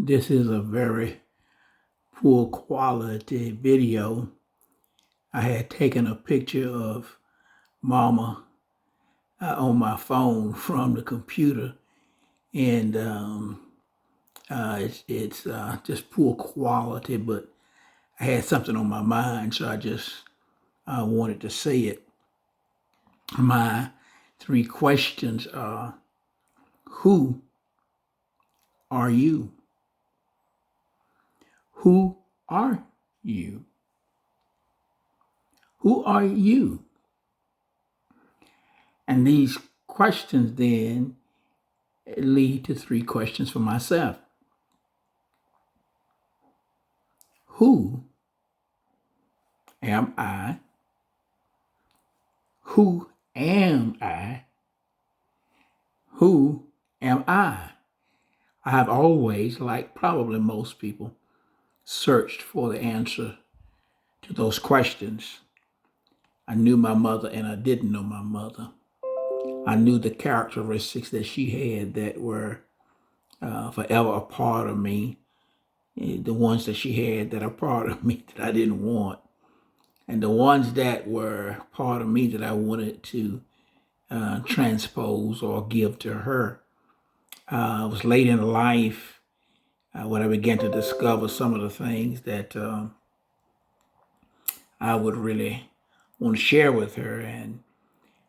This is a very poor quality video. I had taken a picture of Mama on my phone from the computer, and it's just poor quality. But I had something on my mind, so I just wanted to say it. My three questions are: Who are you? Who are you? Who are you? And these questions then lead to three questions for myself. Who am I? Who am I? Who am I? I have always, like probably most people, searched for the answer to those questions. I knew my mother and I didn't know my mother. I knew the characteristics that she had that were forever a part of me, the ones that she had that are part of me that I didn't want, and the ones that were part of me that I wanted to transpose or give to her. It was late in life when I began to discover some of the things that I would really want to share with her, and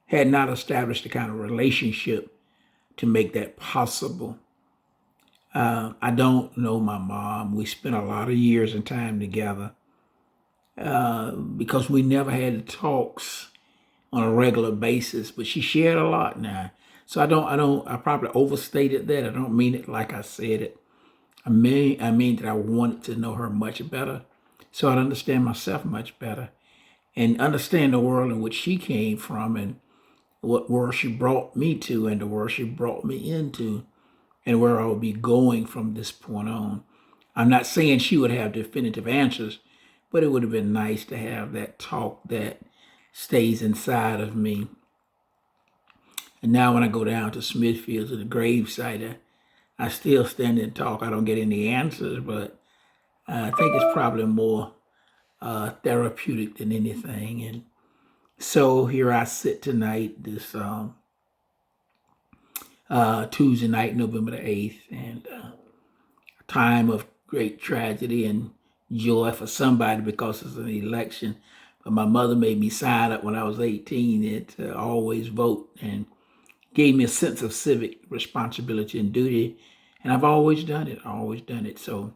had not established the kind of relationship to make that possible. I don't know my mom. We spent a lot of years and time together because we never had talks on a regular basis, but she shared a lot now. So I probably overstated that. I don't mean it like I said it. I mean that I wanted to know her much better so I'd understand myself much better and understand the world in which she came from and what world she brought me to and the world she brought me into and where I would be going from this point on. I'm not saying she would have definitive answers, but it would have been nice to have that talk that stays inside of me. And now when I go down to Smithfield to the gravesite, I still stand and talk. I don't get any answers, but I think it's probably more therapeutic than anything. And so here I sit tonight, this Tuesday night, November the 8th, and a time of great tragedy and joy for somebody because it's an election. But my mother made me sign up when I was 18 to always vote and gave me a sense of civic responsibility and duty. And I've always done it, always done it. So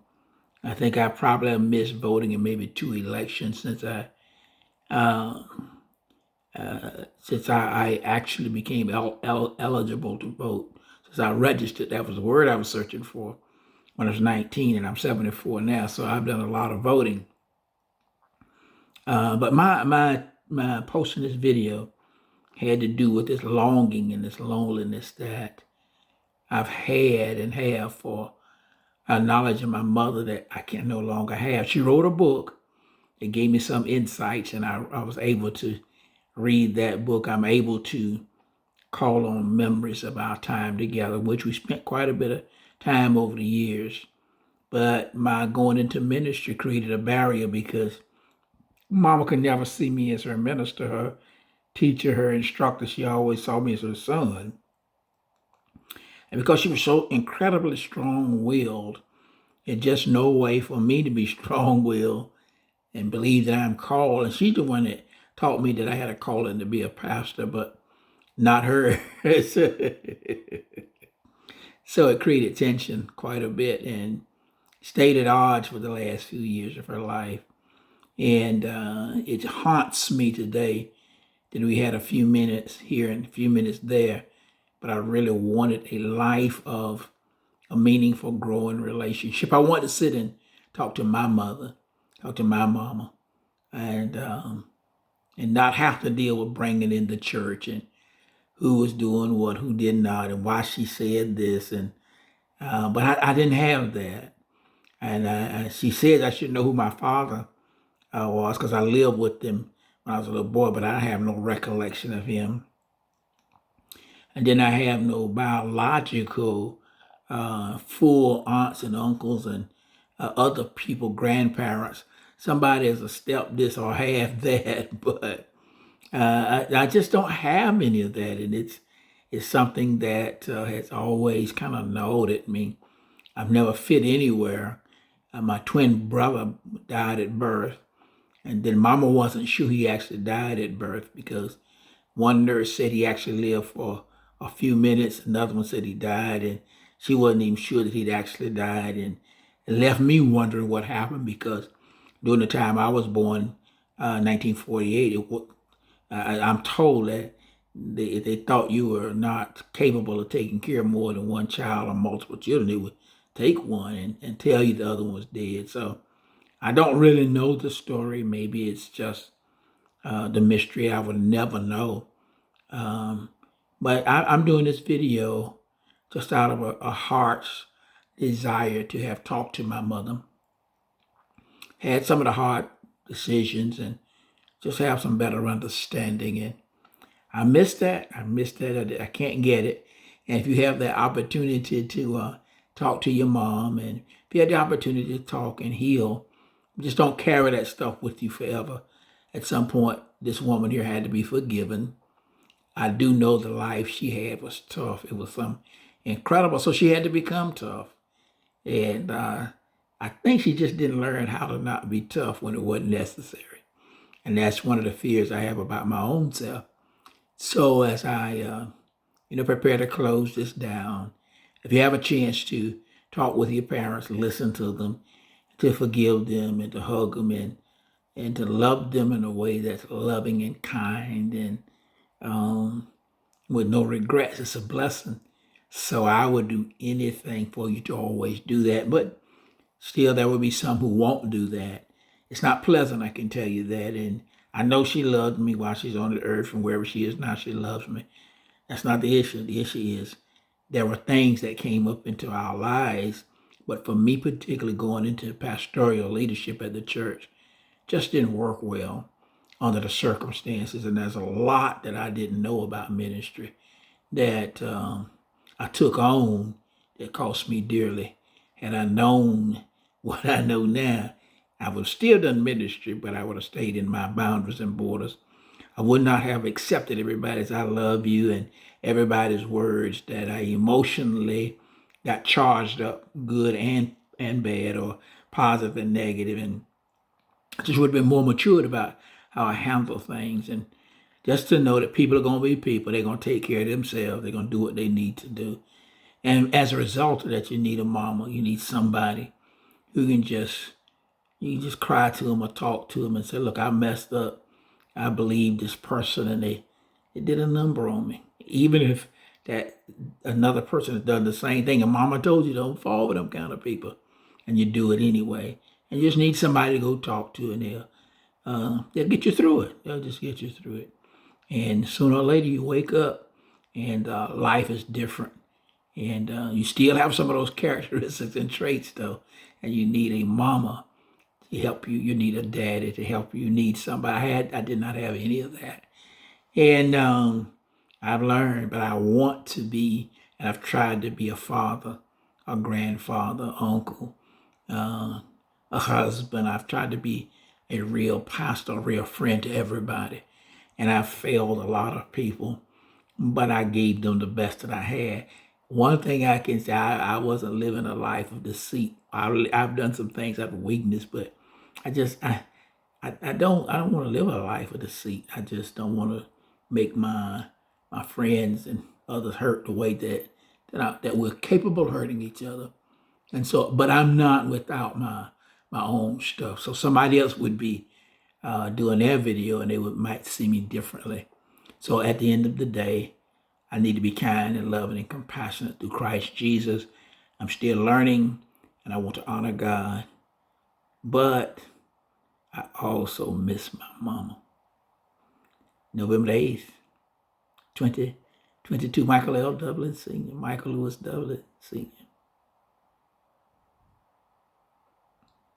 I think I probably have missed voting in maybe two elections uh, since I actually became eligible to vote. Since I registered, that was the word I was searching for when I was 19, and I'm 74 now. So I've done a lot of voting. But my posting this video had to do with this longing and this loneliness that I've had and have for a knowledge of my mother that I can no longer have. She wrote a book. It gave me some insights, and I was able to read that book. I'm able to call on memories of our time together, which we spent quite a bit of time over the years. But my going into ministry created a barrier because Mama could never see me as her minister, her teacher, her instructor. She always saw me as her son. And because she was so incredibly strong-willed, there's just no way for me to be strong-willed and believe that I'm called. And she's the one that taught me that I had a calling to be a pastor, but not her. So it created tension quite a bit and stayed at odds for the last few years of her life. And it haunts me today that we had a few minutes here and a few minutes there, but I really wanted a life of a meaningful, growing relationship. I wanted to sit and talk to my mother, talk to my mama, and not have to deal with bringing in the church and who was doing what, who did not, and why she said this. And but I didn't have that. And she said I should know who my father was because I lived with him when I was a little boy, but I have no recollection of him. And then I have no biological full aunts and uncles and other people, grandparents. Somebody is a step this or half that, but I just don't have any of that, and it's something that has always kind of gnawed at me. I've never fit anywhere. My twin brother died at birth, and then Mama wasn't sure he actually died at birth because one nurse said he actually lived for a few minutes, another one said he died, and she wasn't even sure that he'd actually died, and it left me wondering what happened because during the time I was born, 1948, I'm told that they thought you were not capable of taking care of more than one child or multiple children. They would take one and tell you the other one was dead. So I don't really know the story. Maybe it's just the mystery I would never know. Um, but I'm doing this video just out of a heart's desire to have talked to my mother, had some of the hard decisions, and just have some better understanding. And I miss that. I miss that. I can't get it. And if you have that opportunity to talk to your mom, and if you had the opportunity to talk and heal, just don't carry that stuff with you forever. At some point, this woman here had to be forgiven. I do know the life she had was tough. It was some incredible. So she had to become tough. And I think she just didn't learn how to not be tough when it wasn't necessary. And that's one of the fears I have about my own self. So as I, prepare to close this down, if you have a chance to talk with your parents, listen to them, to forgive them and to hug them and to love them in a way that's loving and kind and with no regrets, it's a blessing. So I would do anything for you to always do that. But still, there will be some who won't do that. It's not pleasant, I can tell you that. And I know she loved me while she's on the earth, and wherever she is now, she loves me. That's not the issue. The issue is there were things that came up into our lives, but for me particularly going into pastoral leadership at the church just didn't work well under the circumstances. And there's a lot that I didn't know about ministry that I took on that cost me dearly. Had I known what I know now, I would have still done ministry, but I would have stayed in my boundaries and borders. I would not have accepted everybody's "I love you" and everybody's words that I emotionally got charged up, good and bad, or positive and negative, and I just would have been more matured about how I handle things, and just to know that people are going to be people. They're going to take care of themselves. They're going to do what they need to do. And as a result of that, you need a mama. You need somebody who can you just cry to them or talk to them and say, look, I messed up. I believe this person, and they did a number on me. Even if that another person has done the same thing, and mama told you don't fall for them kind of people, and you do it anyway. And you just need somebody to go talk to, and they'll get you through it. They'll just get you through it. And sooner or later, you wake up, and life is different. And you still have some of those characteristics and traits, though. And you need a mama to help you. You need a daddy to help you. You need somebody. I did not have any of that. And I've learned, but I want to be, and I've tried to be a father, a grandfather, uncle, a husband. I've tried to be a real pastor, a real friend to everybody. And I failed a lot of people, but I gave them the best that I had. One thing I can say, I wasn't living a life of deceit. I've done some things out of weakness, but I don't want to live a life of deceit. I just don't want to make my friends and others hurt the way that we're capable of hurting each other. And so, but I'm not without my own stuff. So somebody else would be doing their video, and they might see me differently. So at the end of the day, I need to be kind and loving and compassionate through Christ Jesus. I'm still learning, and I want to honor God. But I also miss my mama. November 8th, 2022, Michael L. Dublin Sr., Michael Lewis Dublin Sr.